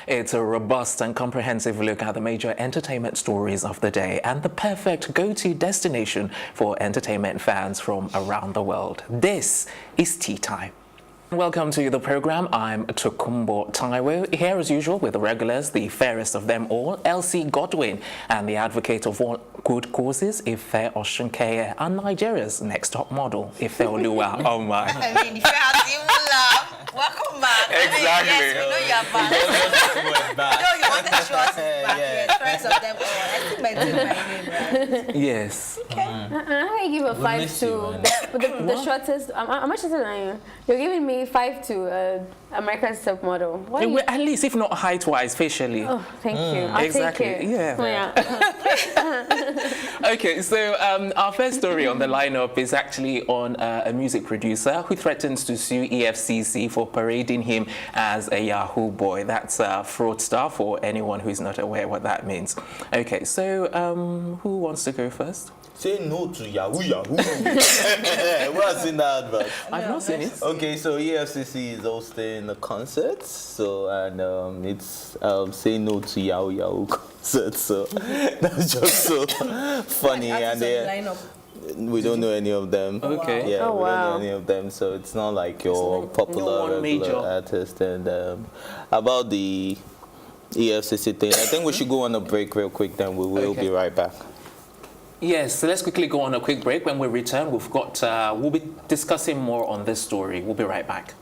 It's a robust and comprehensive look at the major entertainment stories of the day and the perfect go-to destination for entertainment fans from around the world. This is Tea Time. Welcome to the program. I'm Tokumbo Taiwo, here as usual with the regulars, the fairest of them all, Elsie Godwin, and the advocate of all good causes, Ife Oshunkeye, and Nigeria's next top model, Ife Oluwa. Oh my. I mean, if you have you laugh, welcome back. Exactly. Yes, we know you're back. No, you wanted to show us back. Yes, friends of them all. I think my name, right? Yes. Okay. How you give a 5 to the shortest? How much is it on you? You're giving me 5 to America's top model. What At least, if not height-wise, facially. Oh, thank you. I'll Exactly. take it. Yeah. Oh, yeah. Okay, so our first story on the lineup is actually on a music producer who threatens to sue EFCC for parading him as a Yahoo Boy. That's a fraudster for anyone who's not aware what that means. Okay, so who wants to go first? Say no to Yahoo Yahoo. What's in that advert? I've not seen it. Okay, so EFCC is hosting a concert, so and it's say no to Yahoo Yahoo concert. So that's just so funny, and we don't know any of them. Okay. Yeah, Oh, we wow. don't know any of them. So it's not like your popular one regular major. artist. And about the EFCC thing, I think we should go on a break real quick. Then we will be right back. Yes, so let's quickly go on a quick break. When we return, we'll be discussing more on this story. We'll be right back.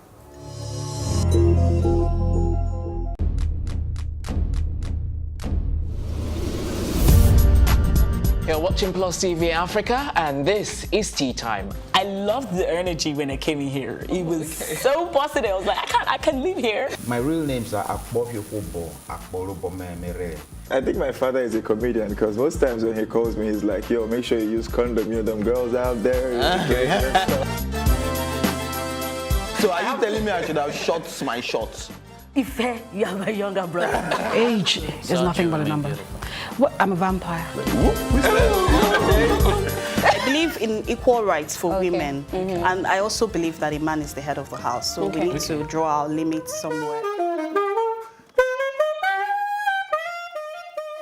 You're watching Plus TV Africa, and this is Tea Time. I loved the energy when I came in here. It was so positive. I was like, I can live here. My real names are Akbobiofobo, Akborobomemere. I think my father is a comedian because most times when he calls me, he's like, yo, make sure you use condom, you know, them girls out there. So are you telling me I should have shot my shots? Ife, you are my younger brother. Age is nothing but a number. What? I'm a vampire. I believe in equal rights for women, and I also believe that a man is the head of the house, so we need to draw our limits somewhere.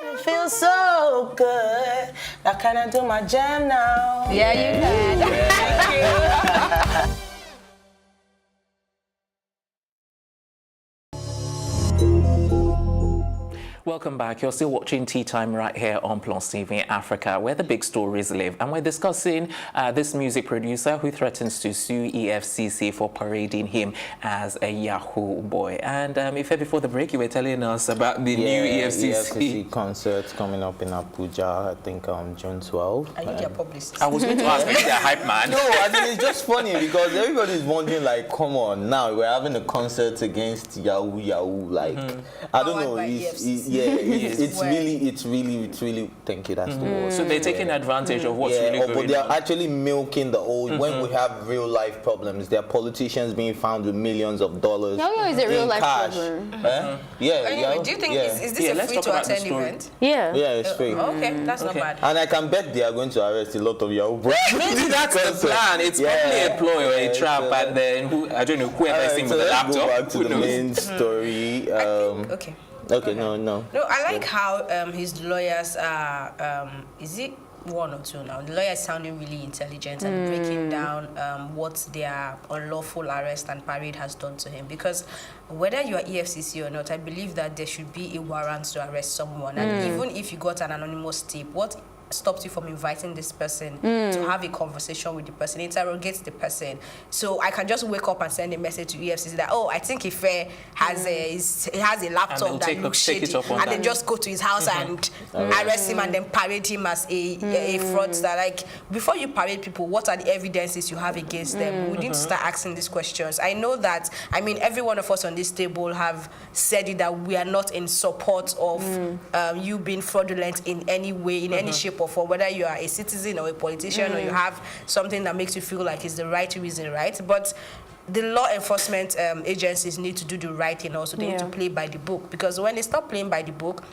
It feels so good. Now can I do my jam now? Yeah, you can. Welcome back. You're still watching Tea Time right here on Plus TV Africa, where the big stories live. And we're discussing this music producer who threatens to sue EFCC for parading him as a Yahoo Boy. And Ife, before the break, you were telling us about the new EFCC concert coming up in Abuja, I think June 12th. Are you their publicist? I was going to ask, are you the hype man? No, I think it's just funny because everybody's wondering, like, come on, now we're having a concert against Yahoo Yahoo. Like, I don't know. It's really. Thank you. That's the word. So they're taking advantage of what's really going but they're on. actually milking the old. When we have real life problems, there are politicians being found with millions of dollars. Yo, is a real life cash. problem. Yeah. Do you think is this a let's free talk to about the attend story. event? Yeah. Yeah, it's free. Okay, that's not bad. And I can bet they are going to arrest a lot of Yahoo boys. Maybe that's the plan. It's probably a ploy or a trap, and then whoever is in with the let's laptop. go back to who the knows? main story. Okay. Okay, no. No, I like how his lawyers are, is it one or two now? The lawyer is sounding really intelligent and breaking down what their unlawful arrest and parade has done to him. Because whether you are EFCC or not, I believe that there should be a warrant to arrest someone. And even if you got an anonymous tip, what stops you from inviting this person to have a conversation with the person, interrogate the person? So I can just wake up and send a message to EFCC that, oh, I think Ife has a laptop that looks shady, and then just go to his house and arrest him and then parade him as a fraudster. Like, before you parade people, what are the evidences you have against them? We need to start asking these questions. I know that, I mean, every one of us on this table have said it that we are not in support of you being fraudulent in any way, in any shape or form, whether you are a citizen or a politician or you have something that makes you feel like it's the right reason, right? But the law enforcement agencies need to do the right thing also. They need to play by the book, because when they stop playing by the book,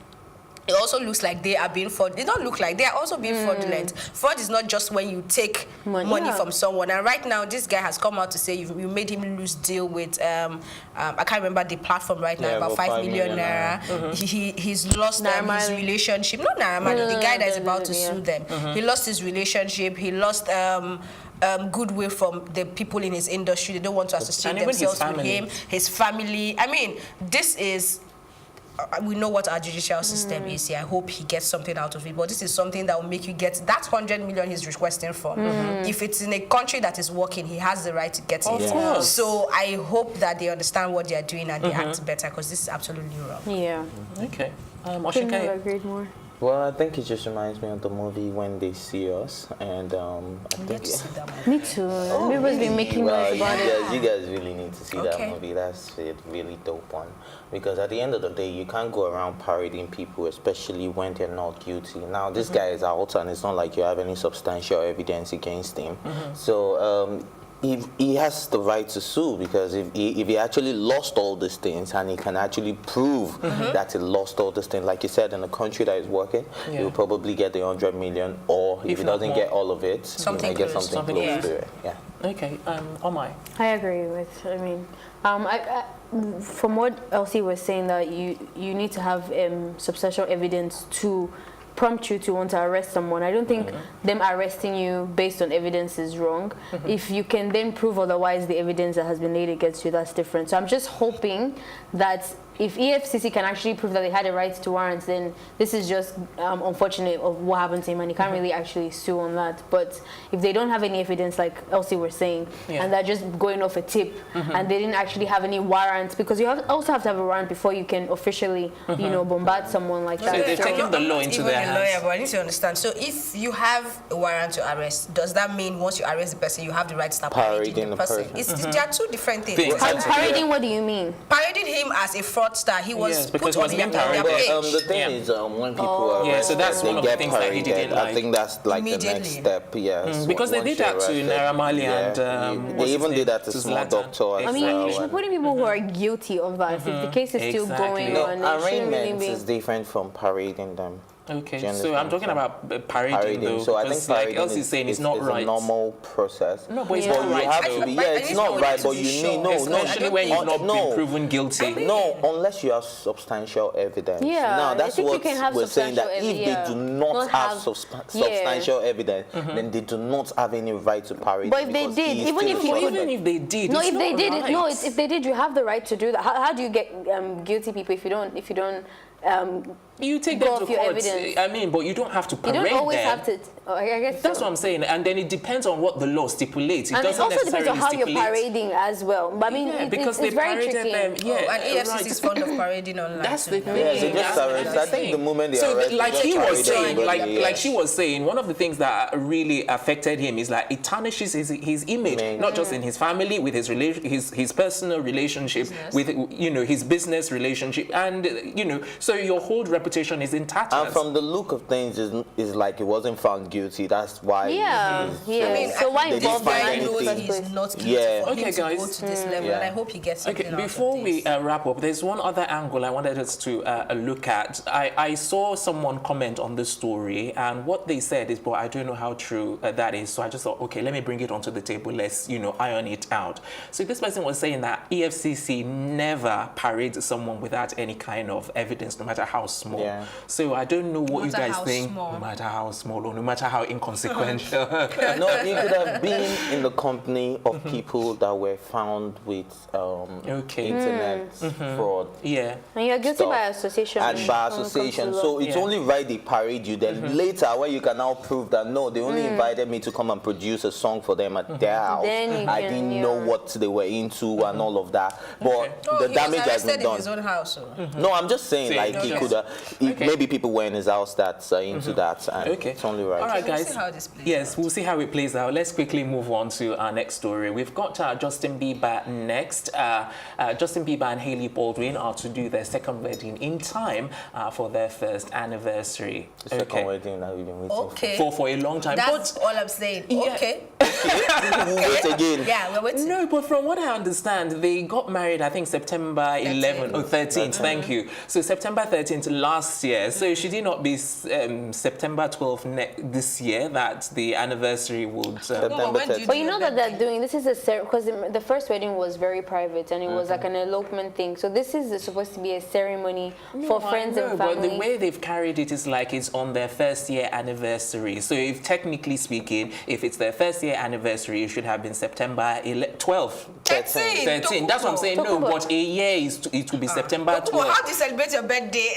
it also looks like they are being fraud. They don't look like they are also being fraudulent. Fraud is not just when you take money from someone. And right now, this guy has come out to say you made him lose deal with I can't remember the platform right now, about 5 million naira. He's lost his relationship. Not Naira Marley, the guy that is about to sue them. He lost his relationship. He lost goodwill from the people in his industry. They don't want to associate themselves with him. His family. I mean, this is. We know what our judicial system is here. I hope he gets something out of it. But this is something that will make you get that 100 million he's requesting for. If it's in a country that is working, he has the right to get it. Of course. So I hope that they understand what they are doing and they act better, because this is absolutely wrong. Yeah. Okay. Couldn't have agreed more. Well, I think it just reminds me of the movie When They See Us, and I think Me too. Bieber's been making noise about it. you guys really need to see that movie. That's a really dope one, because at the end of the day, you can't go around parading people, especially when they're not guilty. Now, this guy is out, and it's not like you have any substantial evidence against him. So he has the right to sue, because if he actually lost all these things and he can actually prove that he lost all these things, like you said, in a country that is working, he'll probably get the 100 million, or if he doesn't get all of it, he might get something close to it. Yeah. Okay. Omai. I agree with. I mean, from what Elsie was saying, that you need to have substantial evidence to prompt you to want to arrest someone. I don't think them arresting you based on evidence is wrong. If you can then prove otherwise, the evidence that has been laid against you, that's different. So I'm just hoping that if EFCC can actually prove that they had a right to warrants, then this is just unfortunate of what happened to him, and he can't really actually sue on that. But if they don't have any evidence, like Elsie was saying, and they're just going off a tip, and they didn't actually have any warrants, because you also have to have a warrant before you can officially, you know, bombard someone like that. So they're taking the law into their hands. Lawyer, but I need to understand. So if you have a warrant to arrest, does that mean once you arrest the person, you have the right to start parading the person? There are two different things. Parading, what do you mean? Parading him as a fraudster. He was because put on being their paraded. page. The thing is, when people are so that's one of the things that he didn't like. I think that's like the next step. Because they did that to Naira Marley and they even did that to Small Doctor. I mean, you should put in people who are guilty of that. If the case is still going on, arraignment is different from parading them. Okay, so I'm talking about parading though, so I think like Elsie is saying it's not right. It's a normal process. No, but it's not right. It's not right, but you need especially when you've not been proven guilty. No, unless you have substantial evidence. Yeah, now that's what we're saying, that if they do not have substantial evidence, then they do not have any right to parade. But if they did, even if they did, if they did, you have the right to do that. How do you get guilty people if you don't? You take them to court. I mean, but you don't have to parade them. You don't always have to. I guess that's what I'm saying. And then it depends on what the law stipulates. It doesn't also necessarily depends on how you're parading as well. But I mean, because it's very tricky. And EFCC is fond of parading online. That's the thing. They just arrest. I think the moment they arrest, like she was saying, one of the things that really affected him is like it tarnishes his image, not just in his family, with his personal relationship, with his business relationship, and so your whole reputation is in tatters. And from the look of things, is like he wasn't found guilty. That's why. I mean, so why involve him? I know he's not guilty for him to go to this level, and I hope he gets something out of this. Before we wrap up, there's one other angle I wanted us to look at. I saw someone comment on this story, and what they said is, but I don't know how true that is. So I just thought, okay, let me bring it onto the table. Let's iron it out. So this person was saying that EFCC never parades someone without any kind of evidence, no matter how small. So I don't know what you guys think. No matter how small or no matter how inconsequential. No, he could have been in the company of people that were found with internet fraud. And you're guilty by association. And by association. So it's only right they parade you. Then later, where you can now prove that no, they only invited me to come and produce a song for them at their house. I didn't know what they were into and all of that. But the damage has been done. In his own house. No, I'm just saying, like he could have. Maybe people were in his house that's into that. And it's only right. All right, guys. We'll see how it plays out. Let's quickly move on to our next story. We've got Justin Bieber next. Justin Bieber and Hailey Baldwin are to do their second wedding in time for their first anniversary. The second wedding that we've been waiting for a long time. That's all I'm saying. Okay. We'll wait again. Yeah, we're waiting. No, but from what I understand, they got married, I think, September 13th. Thank you. So September September 13th last year. So should it not be September 12th this year that the anniversary would... But you know that they're doing, this is a, because the first wedding was very private and it was like an elopement thing. So this is supposed to be a ceremony for friends and family. But the way they've carried it is like it's on their first year anniversary. So if technically speaking, if it's their first year anniversary, it should have been September 12th. 13. That's what I'm saying. No, but a year it will be September 12th. How do you celebrate your birthday? Okay,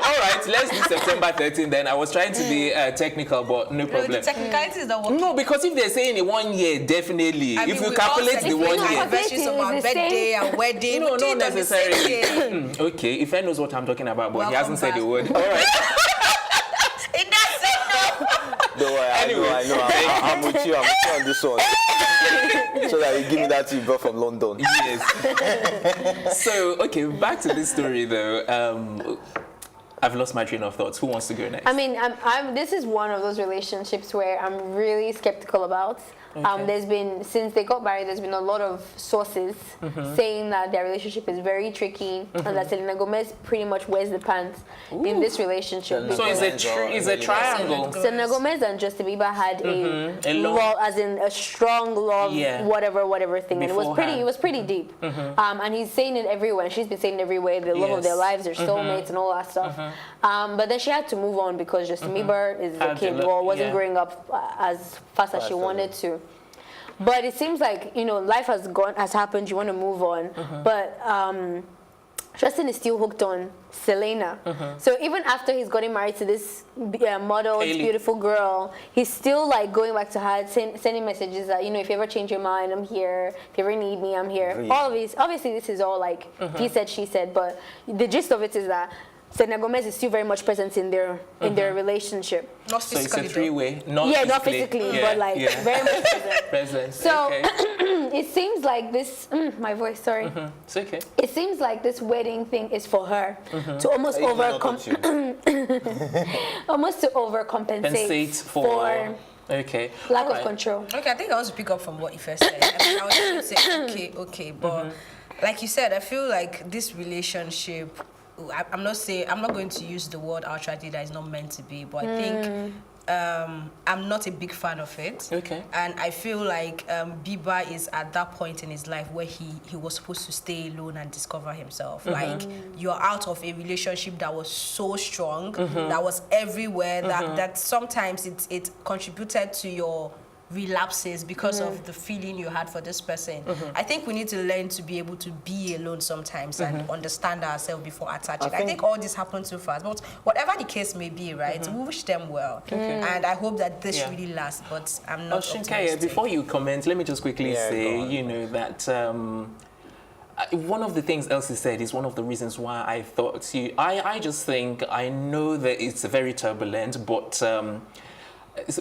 all right, let's do September 13th then. I was trying to be technical, but no problem. The technicalities are working. No, because if they're saying in 1 year, definitely. I mean, if you calculate the 1 year. Anniversaries of our birthday and wedding. No, not necessarily. Okay, if I knows what I'm talking about, but he hasn't said the word. All right. It doesn't. Don't worry, Anyway. I know. I'm with you on this one. So that you give me that you brought from London. Yes. So, okay, back to this story though. I've lost my train of thoughts. Who wants to go next? I mean, this is one of those relationships where I'm really skeptical about. Okay. There's been, since they got married, there's been a lot of sources saying that their relationship is very tricky and that Selena Gomez pretty much wears the pants in this relationship. So it's a triangle. Selena Gomez and Justin Bieber had a love, as in a strong love, whatever thing, and it was pretty deep. And he's saying it everywhere. She's been saying it everywhere. The love of their lives, their soulmates, and all that stuff. But then she had to move on because Justin Bieber is a kid, wasn't growing up as fast as she wanted to. But it seems like, you know, life has happened, you want to move on. But Justin is still hooked on Selena. So even after he's gotten married to this model, this beautiful girl, he's still like going back to her, sending messages that, you know, if you ever change your mind, I'm here. If you ever need me, I'm here. All of these, obviously this is all like he said, she said, but the gist of it is that Selena Gomez is still very much present in their relationship. Not physically. So it's a three-way. Not physically, but like very much present. So it seems like this. My voice, sorry. It's okay. It seems like this wedding thing is for her to almost overcompensate for lack of control. Okay, I think I want to pick up from what you first said. I mean, I was going to say okay, but like you said, I feel like this relationship. I'm not going to use the word tragedy that is not meant to be, but I think I'm not a big fan of it. Okay. And I feel like Bieber is at that point in his life where he was supposed to stay alone and discover himself. Like, you're out of a relationship that was so strong, that was everywhere, that sometimes it contributed to your relapses because of the feeling you had for this person. I think we need to learn to be able to be alone sometimes and understand ourselves before attaching. I think all this happened too fast, but whatever the case may be, right, we wish them well. And I hope that this really lasts, but I'm not optimistic. Before you comment, let me just quickly say, you know, that one of the things Elsie said is one of the reasons why I thought I just think, I know that it's very turbulent, but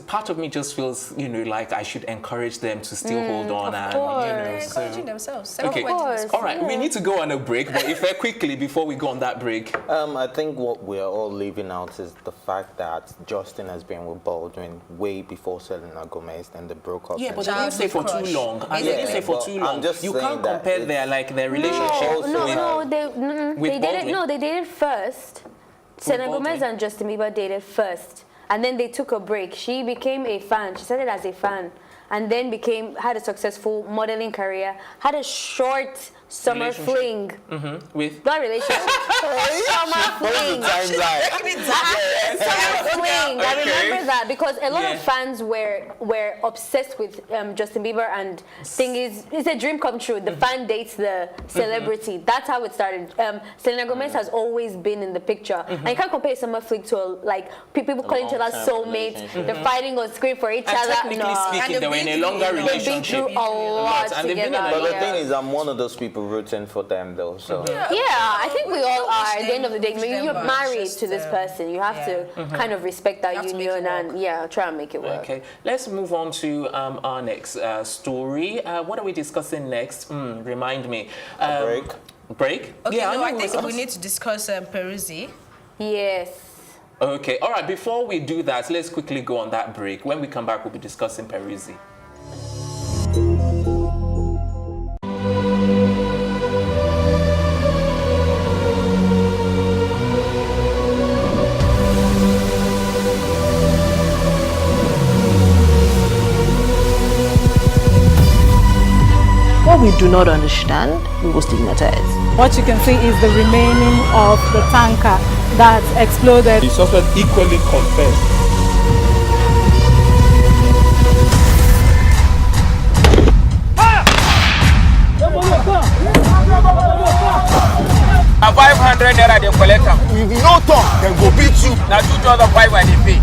part of me just feels, you know, like I should encourage them to still hold on and, you know, encouraging themselves. Okay, all right, we need to go on a break, but if quickly before we go on that break. I think what we're all leaving out is the fact that Justin has been with Baldwin way before Selena Gomez and they broke up. Yeah, but they didn't stay for too long. They didn't stay for too long. You can't compare their relationship. They dated first. Selena Gomez and Justin Bieber dated first. And then they took a break. She became a fan. She started as a fan. And then had a successful modeling career. Had a short summer fling. With? Not relationship. Summer fling. Summer fling. I remember that because a lot of fans were obsessed with Justin Bieber, and thing is, it's a dream come true. The fan dates the celebrity. That's how it started. Selena Gomez has always been in the picture. And you can't compare summer fling to people calling each other soulmates. They're fighting on screen for each other. Technically speaking, they were in a longer relationship. They've been through a lot together. But the thing is, I'm one of those people rooting for them though. So I think we all are. At the end of the day, you're married to this person. You have to kind of respect that union and try and make it work. Okay, let's move on to our next story. What are we discussing next? Remind me. Break? Okay, I think we need to discuss Peruzzi. Yes. Okay, all right, before we do that, let's quickly go on that break. When we come back, we'll be discussing Peruzzi. do not understand, we will stigmatize. What you can see is the remaining of the tanker that exploded. The suspect equally confessed. A 500 naira they collect am. If you no talk, then go beat you. Now 2,500 and they pay.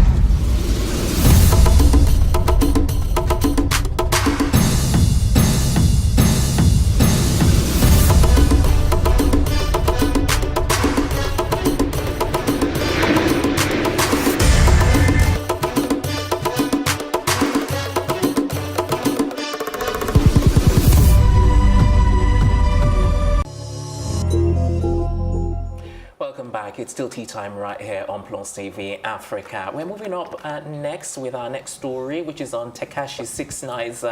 Welcome back. It's still tea time right here on Plus TV Africa. We're moving up next with our next story, which is on Tekashi 6ix9ine's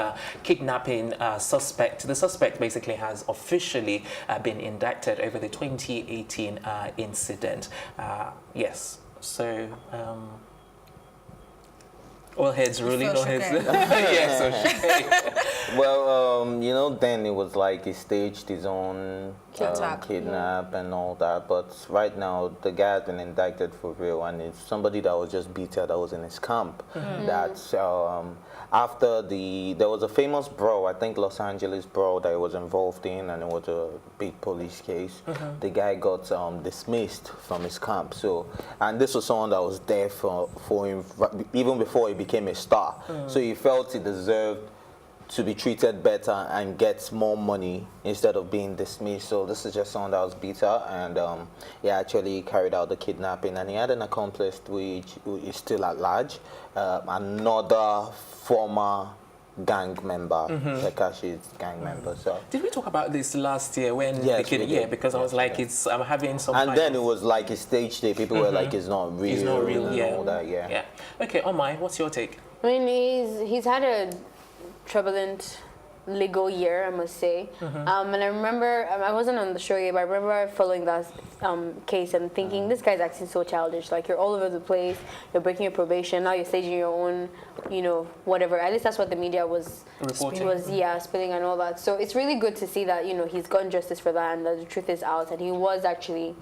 kidnapping suspect. The suspect basically has officially been indicted over the 2018 incident. Yes. So, all heads rolling, all heads. Yes, okay. Well, you know, then it was like he staged his own kidnap and all that. But right now, the guy has been indicted for real, and it's somebody that was just beaten that was in his camp. That's after there was a famous brawl, I think Los Angeles brawl that he was involved in, and it was a big police case. The guy got dismissed from his camp. So, and this was someone that was there for him even before he became a star. So he felt he deserved to be treated better and get more money instead of being dismissed. So this is just someone that was bitter, and he actually carried out the kidnapping, and he had an accomplice which is still at large, another former gang member, Tekashi's gang member. So did we talk about this last year when yes, the kid? Yeah, because I was like, I'm having some. And then it was like a stage day. People were like, it's not real. It's not real. And Yeah. all that. Yeah. Yeah. Okay, Omai, what's your take? I mean, he's had a turbulent legal year, I must say. And I remember, I wasn't on the show yet, but I remember following that case and thinking, this guy's acting so childish. Like, you're all over the place, you're breaking your probation, now you're staging your own, you know, whatever. At least that's what the media was spilling and all that. So it's really good to see that, you know, he's gotten justice for that and that the truth is out, and he was actually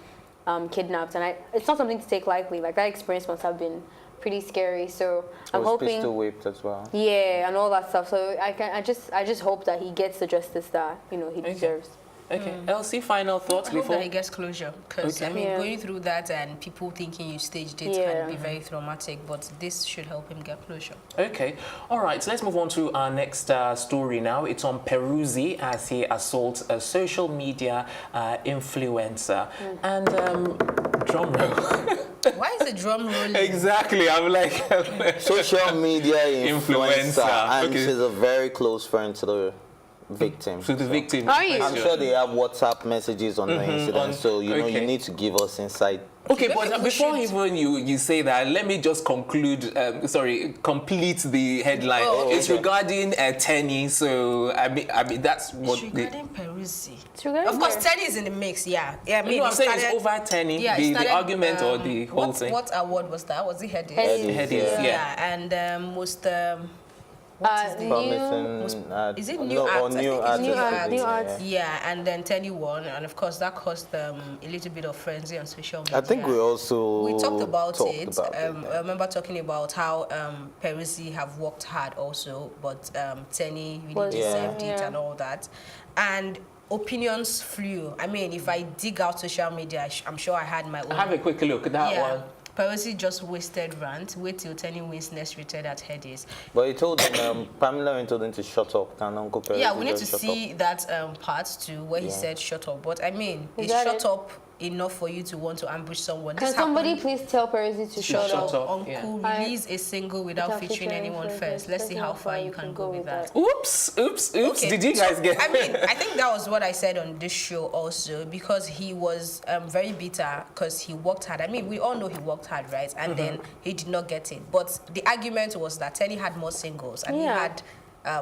kidnapped. And it's not something to take lightly. Like, that experience must have been pretty scary. So I'm hoping pistol whipped as well. Yeah, and all that stuff. So I just hope that he gets the justice that, you know, he deserves. Okay, Elsie, final thoughts I hope before that he gets closure, because I mean, going through that and people thinking you staged it can be very traumatic, but this should help him get closure. Okay, all right, so let's move on to our next story now. It's on Peruzzi as he assaults a social media influencer. And drum roll. Why is the drum rolling? Exactly, I'm like social media influencer, and okay. she's a very close friend to the victim. To the victim. Are you? I'm sure they have WhatsApp messages on the incident, so you know you need to give us insight. Okay, but before even you say that, let me just complete the headline. It's regarding Tenny, so I mean that's what. It's regarding Peruzzi. Of course, Tenny is in the mix. Yeah. I mean, I'm saying it's over Tenny. Yeah, the argument or the whole thing. What award was that? Was it Headies? Headies, yeah. And most. Is it New Arts? New Arts. Yeah, and then Tenny won, and of course that caused a little bit of frenzy on social media. I think we talked about it. I remember talking about how Peruzzi have worked hard also, but Tenny really deserved it and all that, and opinions flew. I mean, if I dig out social media, I'm sure I had my own. Have a quick look at that one. Peruzzi just wasted rant. Wait till Tenny wins next rated at Headies. But he told him, Pamilerin told him to shut up. Can Uncle Peruzzi we need to see that part too, where he said shut up. But I mean, is shut up enough for you to want to ambush someone? Can somebody please tell Peruzzi to shut up? Uncle, release a single without featuring anyone first. Let's see how far you can go with that. Oops. Okay. Did you guys get? I mean, I think that was what I said on this show also, because he was very bitter because he worked hard. I mean, we all know he worked hard, right? And then he did not get it. But the argument was that Tenny had more singles and he had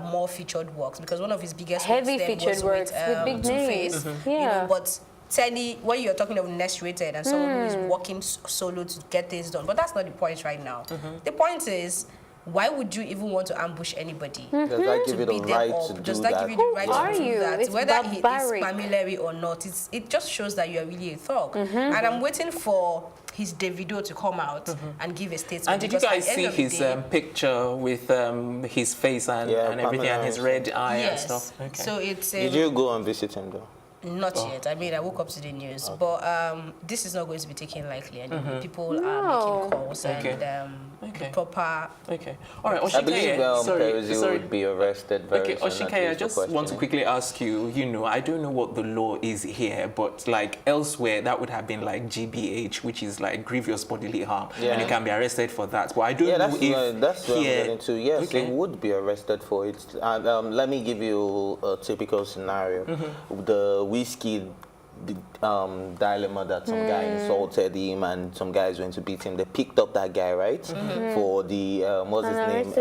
more featured works, because one of his biggest heavy works featured works with big names. You know, but Tenny, when you're talking of next rated and someone who is working solo to get things done, but that's not the point right now. The point is, why would you even want to ambush anybody? Does that give you the beat them right up? to do Does that that? give you the right are to do you? that? It's Whether he is barbaric. Pamilerin or not, it just shows that you are really a thug. And I'm waiting for his Davido to come out and give a statement. And did you because guys at the see end of the his day- picture with his face and everything and his red eye and Yes. stuff? Okay. So it's Did you go and visit him though? not yet. I mean, I woke up to the news, but this is not going to be taken lightly. And people are making calls and the proper. Okay. All right. I believe Peruzzi sorry. would be arrested very Okay, soon. Oshikaya, I just want to quickly ask you, I don't know what the law is here, but like elsewhere, that would have been like GBH, which is like grievous bodily harm, and you can be arrested for that. But I don't know if that's what I'm here... getting to. Yes, they would be arrested for it. Let me give you a typical scenario. The whiskey dilemma that some guy insulted him and some guys went to beat him. They picked up that guy, right? For the, what's his name?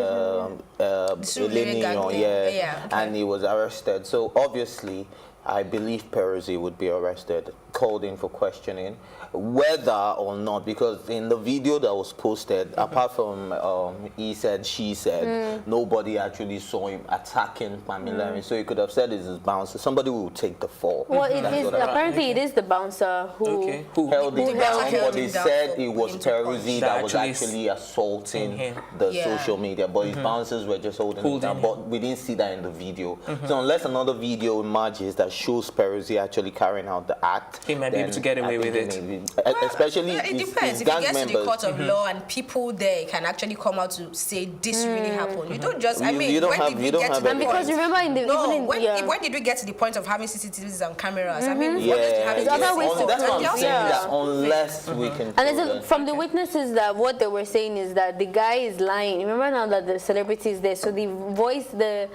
And he was arrested. So obviously, I believe Peruzzi would be arrested, called in for questioning, whether or not, because in the video that was posted, apart from he said, she said, nobody actually saw him attacking Pamilerin. So he could have said it's his bouncer. Somebody will take the fall. Well, apparently it is the bouncer who held him down, but he said it was Peruzzi Peruzzi that was actually assaulting the social media, but his bouncers were just holding him down. But we didn't see that in the video. So unless another video emerges that shows Peruzzi actually carrying out the act, he might be able to get away with it. Especially it depends. If gang you get to members. the court of law and people there can actually come out to say this really happened, you don't just. I mean, when did we get to the point? Because remember, when did we get to the point of having CCTVs and cameras? I mean, we wanted to have other ways to that's what I'm saying. That unless we can. And from the witnesses, that what they were saying is that the guy is lying. Remember now that the celebrity is there, so the voice, the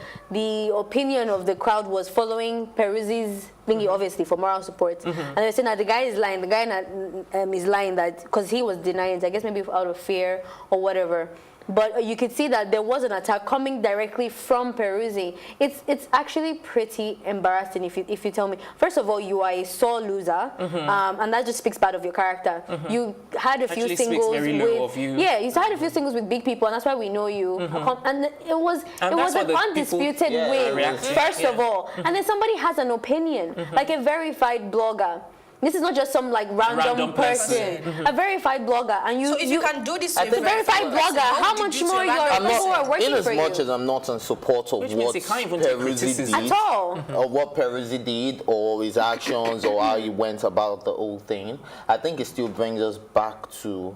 opinion of the crowd was following Peruzzi's thingy, obviously for moral support, and they're saying that the guy is lying. The guy is lying that because he was denying it, I guess maybe out of fear or whatever. But you could see that there was an attack coming directly from Peruzzi. It's actually pretty embarrassing if you tell me. First of all, you are a sore loser, and that just speaks bad of your character. You had a few singles with you had a few singles with big people, and that's why we know you. And it was an undisputed win. First of all, and then somebody has an opinion, like a verified blogger. This is not just some like random person. A verified blogger, and so if you can do this to a verified blogger, how much more your people are working for you? In as much as I'm not in support of what Peruzzi did, at all, or what Peruzzi did, or his actions, or how he went about the whole thing, I think it still brings us back to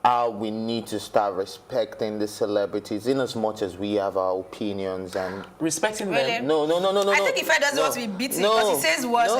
how we need to start respecting the celebrities in as much as we have our opinions and respecting them. No. I think Ife doesn't want to be beaten because he says words.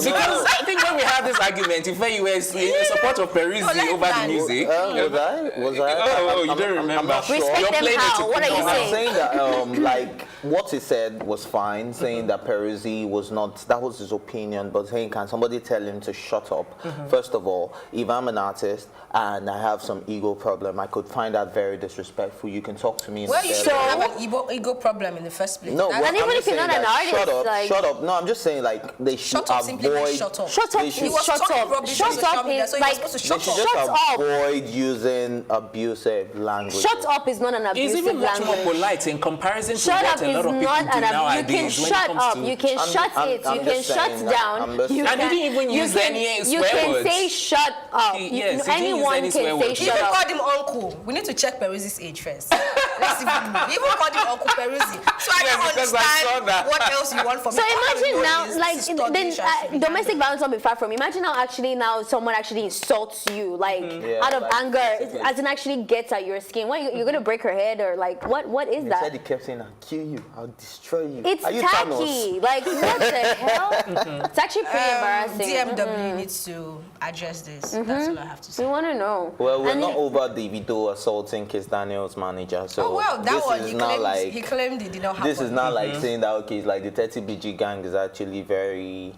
Because I think when we had this argument, Ife, you were in support of Peruzzi over the music. Was I? Oh, you don't remember. I'm not sure. Respect them how? What are you saying? I'm saying that like what he said was fine, saying that Peruzzi was not, that was his opinion, but saying can somebody tell him to shut up? First of all, if I'm an artist and I have some ego problem, I could find that very disrespectful. You can talk to me. Well, you shouldn't have an ego problem in the first place. No, and even if you're not an artist, shut up. No, I'm just saying like they should avoid. Shut up. Shut up is like avoid using abusive language. Shut up is not an abusive language. It's even much more polite in comparison to what a lot of people do nowadays. You can shut up. You can shut it. You can shut down. You didn't even use any swear words. You can say shut up. Anyone can say shut up. Even called him uncle. We need to check Peruzzi's age first. Let's see. We even called him Uncle Peruzzi. So I don't understand what else you want from me. So imagine now, like, then domestic violence won't be far from. Imagine now, actually, now someone actually insults you, like, out of anger, as in actually gets at your skin. What, you're going to break her head, or like, what is that? He said he kept saying, I'll kill you, I'll destroy you. It's tacky. Like, what the hell? It's actually pretty embarrassing. DMW needs to address this. That's all I have to say. We want to know. Well, we're not over Davido assaulting Kiss Daniel's manager, so he claimed it did not happen. This is not like saying that, okay, it's like the 30BG gang is actually very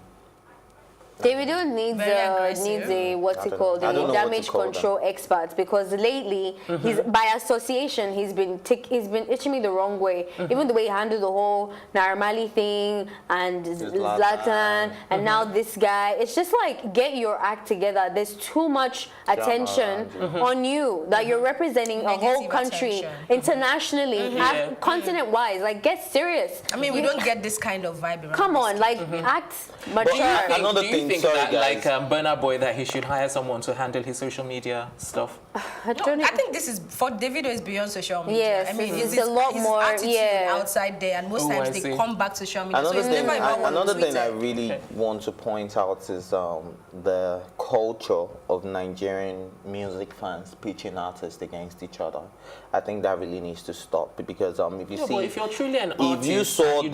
Davido needs a what's it called, a damage control expert, because lately he's by association he's been itching me the wrong way. Even the way he handled the whole Naramali thing and Zlatan and now this guy. It's just like, get your act together. There's too much attention on you that you're representing a whole country internationally, continent-wise. Like, get serious. I mean, we don't get this kind of vibe. Come on, like act mature. Another do you thing, think that, like Burna Boy, that he should hire someone to handle his social media stuff? I think this is for Davido is beyond social media. Yes, I mean, it's a lot more. Outside there, and most times they come back to social media. Another thing I really want to point out is the culture of Nigerian music fans pitching artists against each other. I think that really needs to stop, because if you see, but if you're truly an artist, if you saw if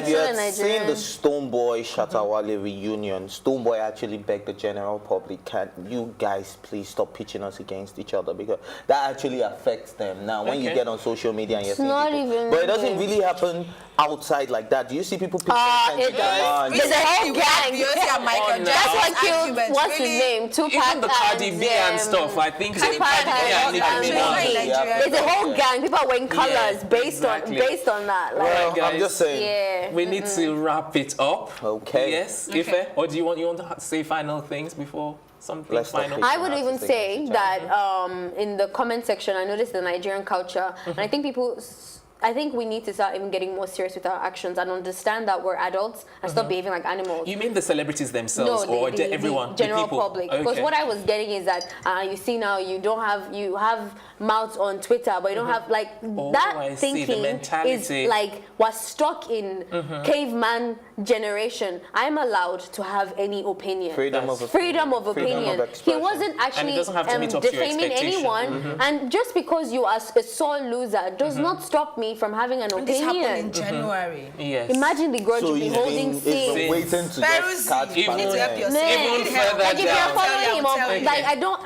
you had seen the Stonebwoy Shatawale reunion, Stonebwoy actually begged the general public, can you guys please stop pitching us against each other, because that actually affects them. Now, when you get on social media and you're seeing people, but it doesn't really happen outside like that. Do you see people pitching it does. There's a whole gang. That's what killed, what's his name? Tupac. Even the Cardi B and stuff. I think there's a whole gang. People are wearing colors based on that. Like, well, guys, I'm just saying. We need to wrap it up. Okay. Yes. Ife, or do you want to say final things before something final? I would even say that in the comment section, I noticed the Nigerian culture, and I think we need to start even getting more serious with our actions and understand that we're adults and stop behaving like animals. You mean the celebrities themselves, or everyone? The general the public. Because what I was getting is that you see now you have mouths on Twitter, but you don't have that thinking is like was stuck in caveman generation. I'm allowed to have any opinion. Freedom of opinion. He wasn't actually defaming anyone, and just because you are a sore loser does not stop me from having an opinion. This happened in January. Yes. Imagine the grudge you've been holding since. Waiting to Peruzzi, you need to help yourself. Even further like if you're following him up, like I don't.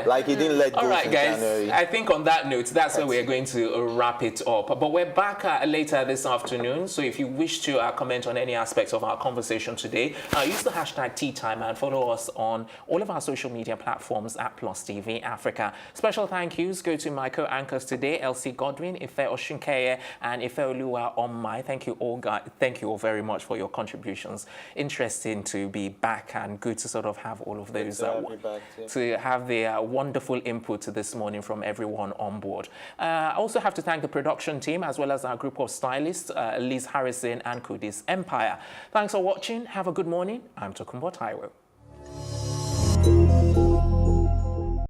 Like he didn't let go. All right, guys. January. I think on that note, that's where we're going to wrap it up. But we're back later this afternoon. So if you wish to comment on any aspects of our conversation today, use the hashtag #TeaTime and follow us on all of our social media platforms at Plus TV Africa. Special thank yous go to my co-anchors today, Elsie Godwin, Ife Oshinkeye, and Ife Oluwa Omai. Thank you all, guys. Thank you all very much for your contributions. Interesting to be back, and good to sort of have all of those to have the wonderful input this morning from everyone on board. I also have to thank the production team as well as our group of stylists, Liz Harrison and Kudis Empire. Thanks for watching. Have a good morning. I'm Tokumbo Taiwo.